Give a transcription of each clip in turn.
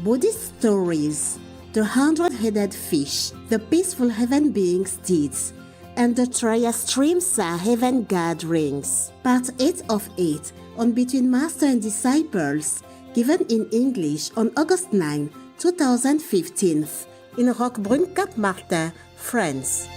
Buddhist stories, the 100-headed fish, the peaceful heaven being steeds, and the Trayastrimsa Heaven gatherings. Part 8 of 8 on Between Master and Disciples, given in English on August 9, 2015, in Roquebrune, Cap Martin, France.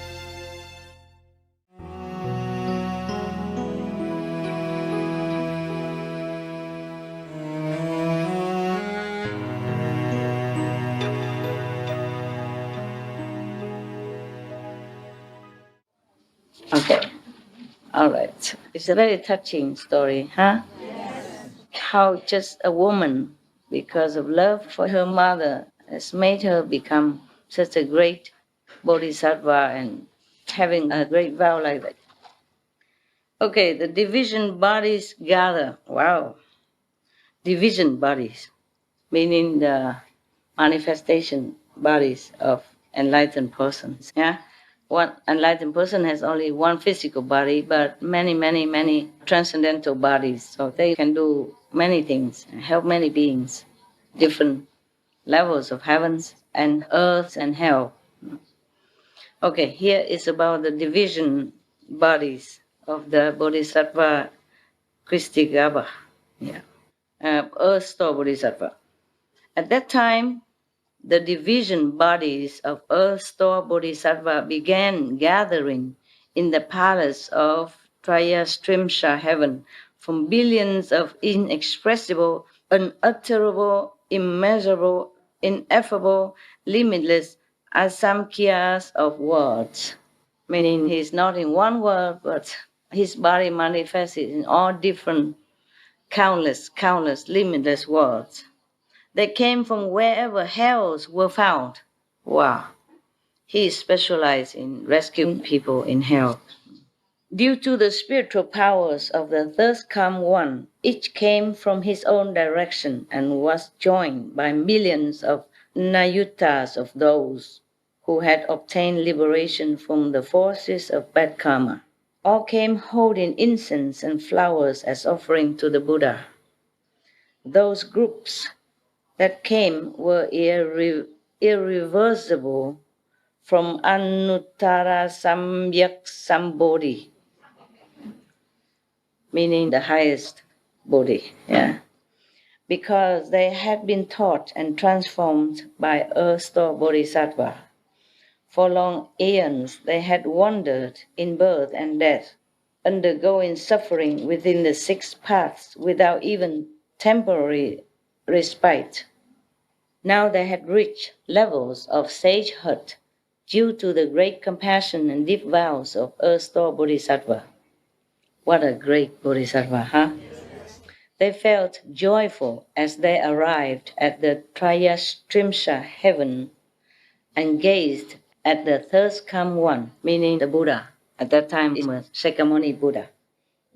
Okay, all right. It's a very touching story, huh? Yes. How just a woman, because of love for her mother, has made her become such a great bodhisattva and having a great vow like that. Okay, the division bodies gather. Wow. Division bodies, meaning the manifestation bodies of enlightened persons, yeah? One enlightened person has only one physical body, but many transcendental bodies. So they can do many things, help many beings, different levels of heavens and earth and hell. Okay, here is about the division bodies of the Bodhisattva Ksitigarbha, yeah. Earth Store Bodhisattva. At that time, the division bodies of Earth Store Bodhisattva began gathering in the palace of Trayastrimsa Heaven from billions of inexpressible, unutterable, immeasurable, ineffable, limitless asamkhyeyas of words. Meaning he's not in one word, but his body manifested in all different, countless, limitless words. They came from wherever hells were found. Wow. He specialized in rescuing people in hell. Due to the spiritual powers of the third come one, each came from his own direction and was joined by millions of nayutas of those who had obtained liberation from the forces of bad karma. All came holding incense and flowers as offering to the Buddha. Those groups that came were irreversible from anuttara sambodhi, meaning the highest Bodhi, yeah. Because they had been taught and transformed by Earth Store Bodhisattva. For long aeons they had wandered in birth and death, undergoing suffering within the six paths without even temporary respite. Now they had reached levels of sagehood due to the great compassion and deep vows of Earth Store Bodhisattva. What a great Bodhisattva, huh? They felt joyful as they arrived at the Trayastrimsa Heaven and gazed at the third come one, meaning the Buddha. At that time it was Shakyamuni Buddha.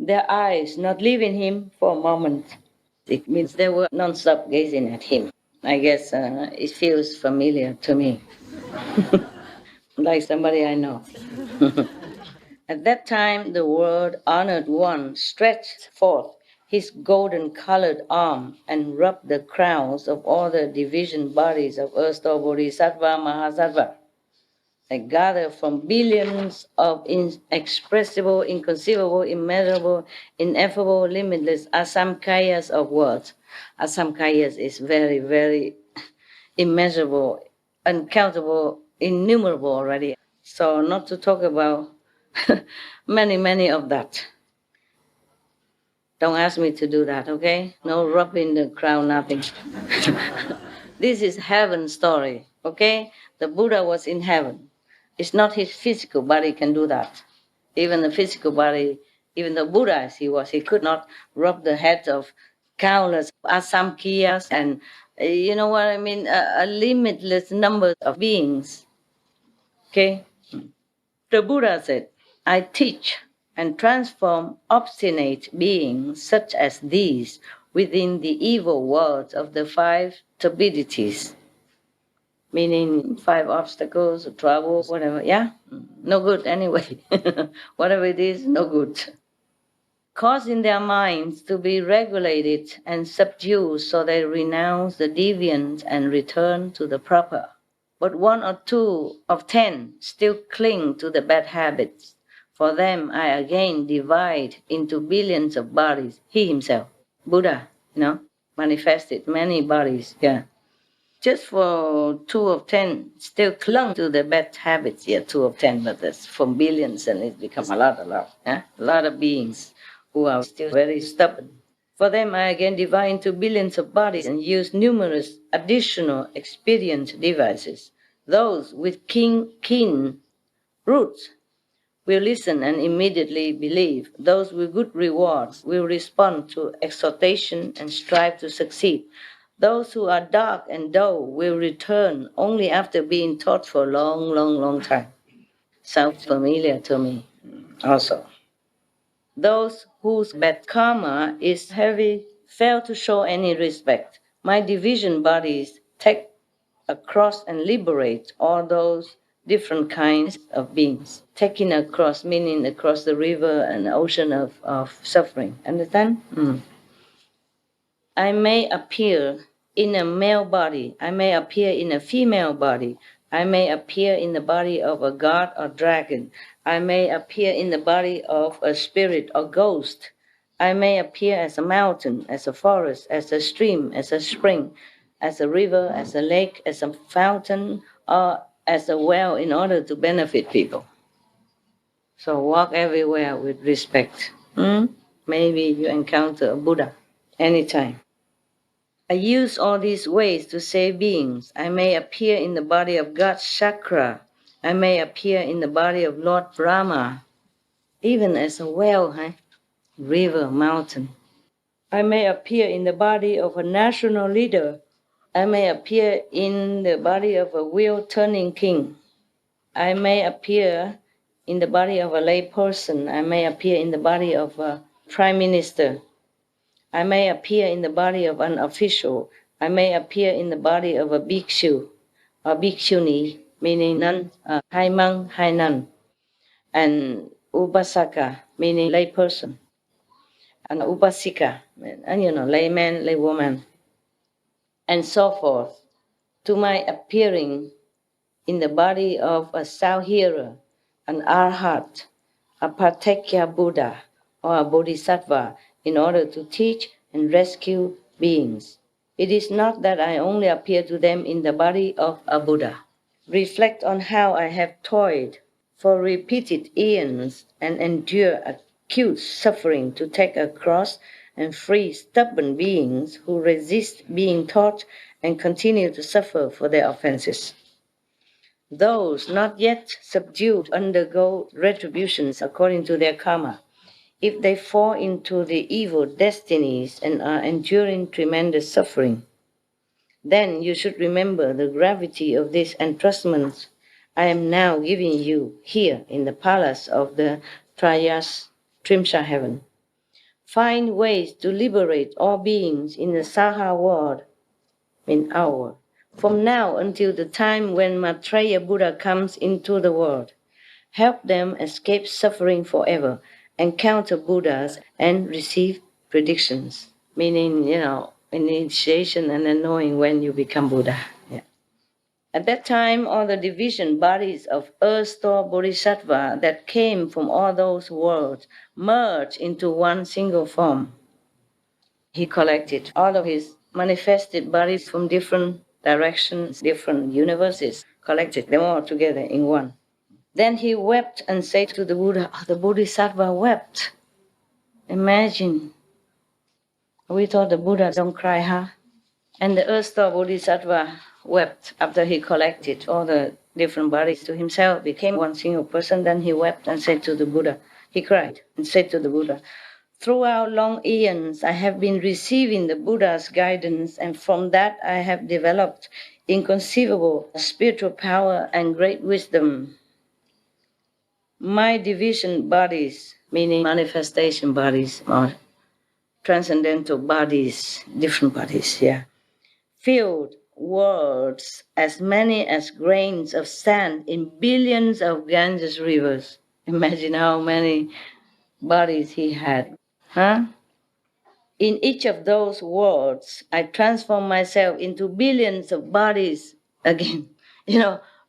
Their eyes not leaving him for a moment. It means they were non-stop gazing at him. I guess it feels familiar to me, like somebody I know. At that time, the world honored one stretched forth his golden-colored arm and rubbed the crowns of all the division bodies of Earth Store Bodhisattva Mahasattva. They gather from billions of inexpressible, inconceivable, immeasurable, ineffable, limitless asamkhyeyas of words. Asamkhyeyas is very immeasurable, uncountable, innumerable already. So not to talk about many of that. Don't ask me to do that, okay? No rubbing the crown, nothing. This is heaven story, okay? The Buddha was in heaven. It's not his physical body can do that. Even the physical body, even the Buddha as he was, he could not rub the heads of countless asamkhyeyas and, you know what I mean, a limitless number of beings. Okay? The Buddha said, I teach and transform obstinate beings such as these within the evil worlds of the five turbidities. Meaning 5 obstacles, trouble, whatever, yeah? No good anyway. Whatever it is, no good. causing their minds to be regulated and subdued so they renounce the deviant and return to the proper. But 1 or 2 of 10 still cling to the bad habits. For them, I again divide into billions of bodies. He himself, Buddha, manifested many bodies. Yeah. Just for 2 of 10 still clung to the bad habits. Yeah, 2 of 10, but that's from billions and it's become a lot. Yeah? A lot of beings who are still very stubborn. For them, I again divide into billions of bodies and use numerous additional expedient devices. Those with keen roots will listen and immediately believe. Those with good rewards will respond to exhortation and strive to succeed. Those who are dark and dull will return only after being taught for a long time. Sounds familiar to me also. Those whose bad karma is heavy fail to show any respect. My division bodies take across and liberate all those different kinds of beings. Taking across, meaning across the river and ocean of suffering. Understand? I may appear in a male body. I may appear in a female body. I may appear in the body of a god or dragon. I may appear in the body of a spirit or ghost. I may appear as a mountain, as a forest, as a stream, as a spring, as a river, as a lake, as a fountain, or as a well in order to benefit people. So walk everywhere with respect. Maybe you encounter a Buddha anytime. I use all these ways to save beings. I may appear in the body of God Chakra. I may appear in the body of Lord Brahma, even as a well, river, mountain. I may appear in the body of a national leader. I may appear in the body of a wheel-turning king. I may appear in the body of a lay person. I may appear in the body of a prime minister. I may appear in the body of an official. I may appear in the body of a bhikshu, or bhikshuni, meaning nun, high monk, high nun, and upasaka, meaning lay person, and upasika, and layman, laywoman, and so forth, to my appearing in the body of a Sauhira, an Arhat, a Patekya Buddha, or a Bodhisattva, in order to teach and rescue beings. It is not that I only appear to them in the body of a Buddha. Reflect on how I have toiled for repeated eons and endure acute suffering to take across and free stubborn beings who resist being taught and continue to suffer for their offenses. Those not yet subdued undergo retributions according to their karma. If they fall into the evil destinies and are enduring tremendous suffering, then you should remember the gravity of these entrustments I am now giving you here in the palace of the Trayastrimsa Heaven. Find ways to liberate all beings in the Saha world, in our world, from now until the time when Maitreya Buddha comes into the world. Help them escape suffering forever, encounter Buddhas, and receive predictions, meaning, initiation and then knowing when you become Buddha. Yeah. At that time, all the division bodies of Earth Store Bodhisattva that came from all those worlds merged into one single form. He collected all of his manifested bodies from different directions, different universes, collected them all together in one. Then he wept and said to the Buddha, the Bodhisattva wept. Imagine. We thought the Buddha don't cry, huh? And the Earth Store Bodhisattva wept after he collected all the different bodies to himself, became one single person. Then he wept and said to the Buddha, he cried and said to the Buddha, throughout long eons, I have been receiving the Buddha's guidance, and from that I have developed inconceivable spiritual power and great wisdom. My division bodies, meaning manifestation bodies or transcendental bodies, different bodies, filled worlds as many as grains of sand in billions of Ganges rivers. Imagine how many bodies he had. Huh? In each of those worlds, I transform myself into billions of bodies again.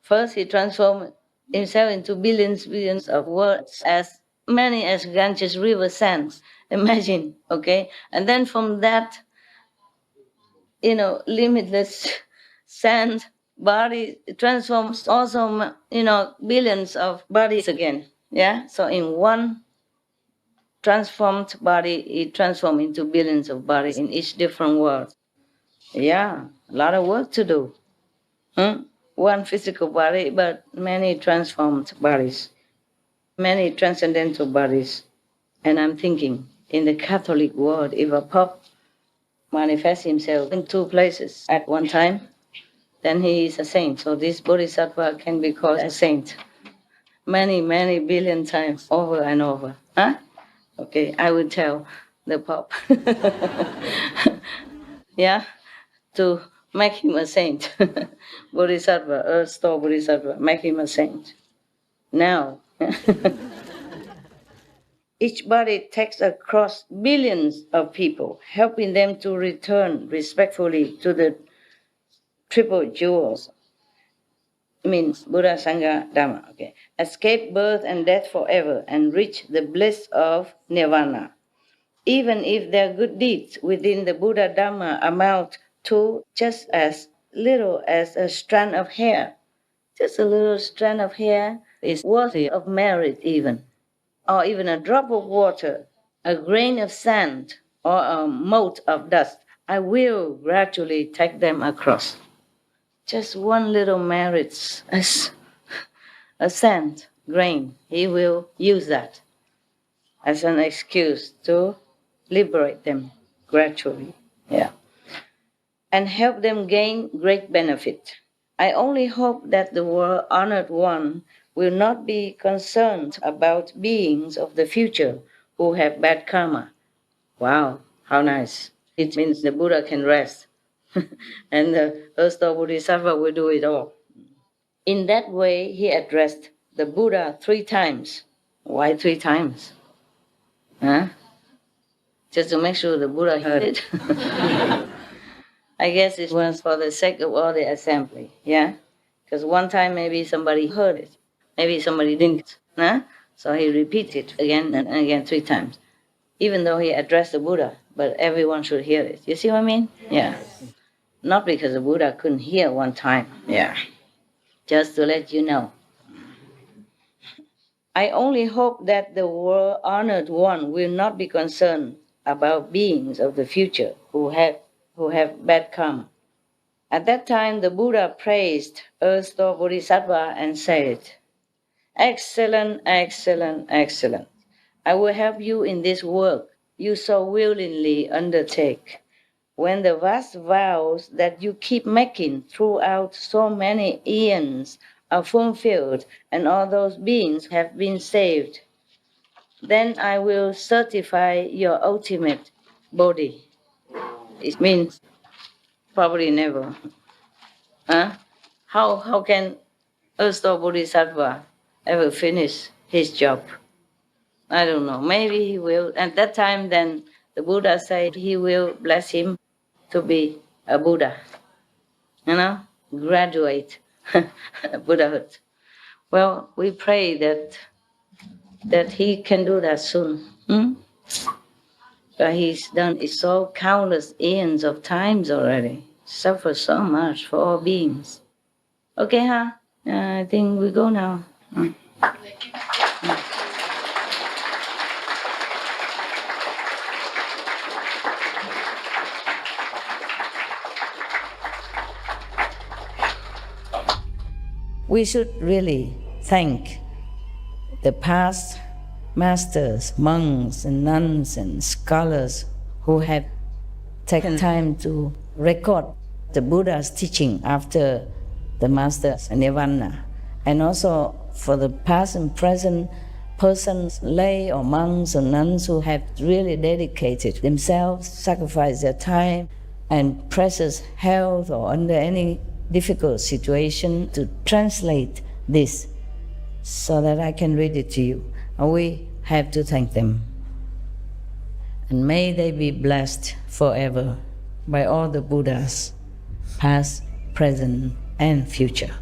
First he transformed himself into billions of worlds, as many as Ganges river sands. Imagine, okay? And then from that, limitless sand body transforms also, billions of bodies again. Yeah? So in one transformed body, it transforms into billions of bodies in each different world. Yeah, a lot of work to do. One physical body, but many transformed bodies, many transcendental bodies. And I'm thinking, in the Catholic world, if a Pope manifests himself in two places at one time, then he is a saint. So this Bodhisattva can be called a saint many, many billion times over and over. Huh? Okay, I will tell the Pope. Yeah, to make him a saint. Bodhisattva, Earth Store Bodhisattva, make him a saint. Now, each body takes across billions of people, helping them to return respectfully to the triple jewels. Means Buddha, Sangha, Dhamma. Okay. Escape birth and death forever and reach the bliss of Nirvana. Even if their good deeds within the Buddha Dhamma amount to just as little as a strand of hair, just a little strand of hair is worthy of merit even, or even a drop of water, a grain of sand, or a mote of dust, I will gradually take them across. Just one little merit as a sand grain, he will use that as an excuse to liberate them gradually, yeah, and help them gain great benefit. I only hope that the world honored one will not be concerned about beings of the future who have bad karma. Wow, how nice. It means the Buddha can rest. And the Earth Store Bodhisattva will do it all. In that way, he addressed the Buddha 3 times. Why 3 times? Huh? Just to make sure the Buddha heard it. I guess it was for the sake of all the assembly, yeah? Because one time maybe somebody heard it, maybe somebody didn't, huh? So he repeated again and again 3 times, even though he addressed the Buddha, but everyone should hear it. You see what I mean? Yeah. Not because the Buddha couldn't hear one time, yeah. Just to let you know. I only hope that the world honored one will not be concerned about beings of the future who have bad karma. At that time, the Buddha praised Earth Store Bodhisattva and said, "Excellent, excellent, excellent. I will help you in this work you so willingly undertake. When the vast vows that you keep making throughout so many eons are fulfilled and all those beings have been saved, then I will certify your ultimate Bodhi." It means probably never. Huh? How can Earth Store Bodhisattva ever finish his job? I don't know. Maybe he will. At that time, then the Buddha said he will bless him to be a Buddha. Graduate Buddhahood. Well, we pray that he can do that soon. But he's done it so countless eons of times already. Suffered so much for all beings. Okay, huh? I think we go now. We should really thank the past masters, monks and nuns and scholars who have taken time to record the Buddha's teaching after the master's nirvana, and also for the past and present persons, lay or monks or nuns who have really dedicated themselves, sacrificed their time and precious health or under any difficult situation to translate this so that I can read it to you. And we have to thank them. And may they be blessed forever by all the Buddhas, past, present, and future.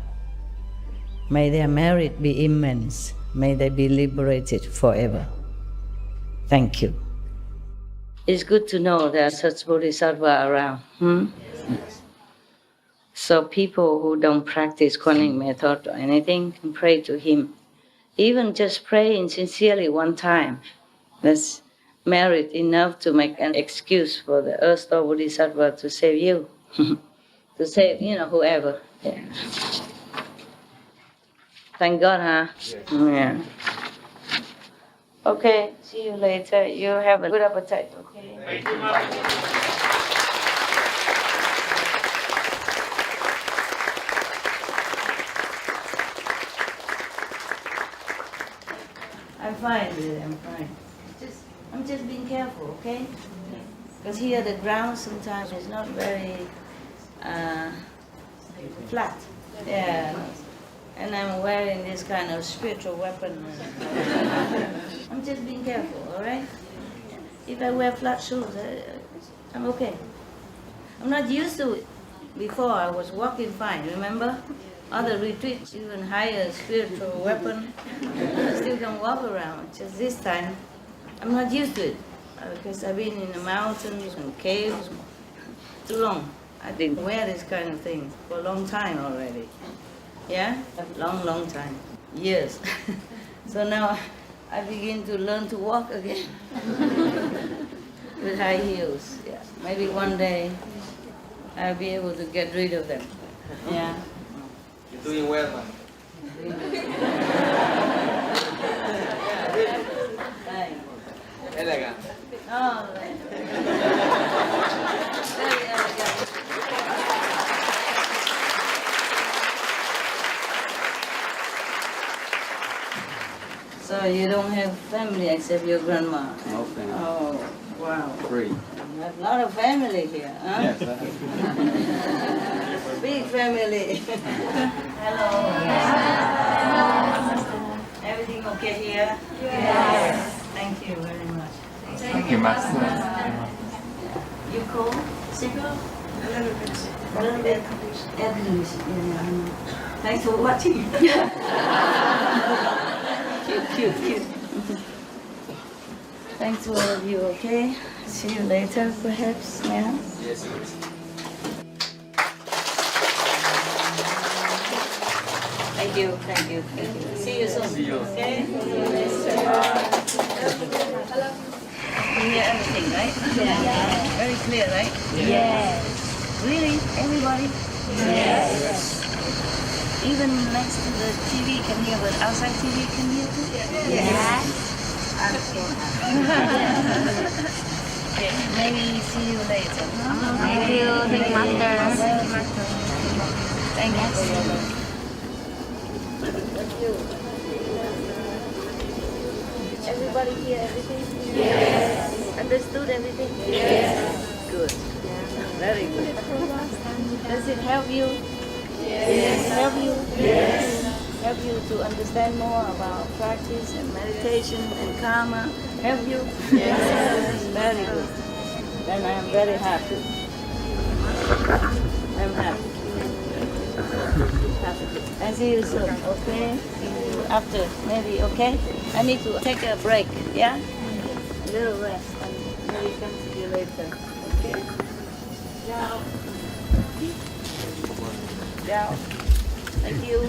May their merit be immense. May they be liberated forever. Thank you. It's good to know there are such Bodhisattva around. So people who don't practice Kuan method or anything can pray to him. Even just praying sincerely one time, that's merit enough to make an excuse for the Earth Store Bodhisattva to save you, to save, whoever. Yeah. Thank God, huh? Yeah. Okay, see you later. You have a good appetite, okay? Thank you. I'm fine with it, I'm fine. I'm just being careful, okay? Because here the ground sometimes is not very flat. Yeah. And I'm wearing this kind of spiritual weapon. I'm just being careful, all right? If I wear flat shoes, I'm okay. I'm not used to it. Before I was walking fine, remember? Other retreats, even higher spiritual weapon, I still can walk around. Just this time, I'm not used to it. Because I've been in the mountains and caves too long. I didn't wear this kind of thing for a long time already. Yeah? A long, long time. Years. So now I begin to learn to walk again. With high heels. Yeah. Maybe one day I'll be able to get rid of them. Yeah. You're doing well, man. Elegant. Oh, very elegant. So you don't have family except your grandma? No family. Oh, wow. 3. You have a lot of family here, huh? Yes, I have. Big family. Hello. Everything okay here? Yes. Thank you very much. Thank you, Master. You cold? Sick? A little bit. English. Yeah. Thanks for watching. Cute. Thanks to all of you, okay? See you later, perhaps, yeah? Yes. Thank you. See you soon. See you. Okay? You hear everything, right? Yeah. Very clear, right? Yes. Really? Everybody? Yes. Even next to the TV can hear, but outside TV can hear too? Yes. I'm so happy. Okay, maybe see you later. Thank you. Thank you, Master. Thank you for your love. Everybody hear everything? Yes. Understood everything? Yes. Good. Very good. Does it help you? Yes. Help you? Yes. Help you to understand more about practice and meditation and karma? Help you? Yes. Very good. Then I am very happy. I'm happy. And see you soon, okay? See you after, maybe, okay? I need to take a break, yeah? A little rest, and maybe come to you later, okay? Ciao. Ciao. Thank you.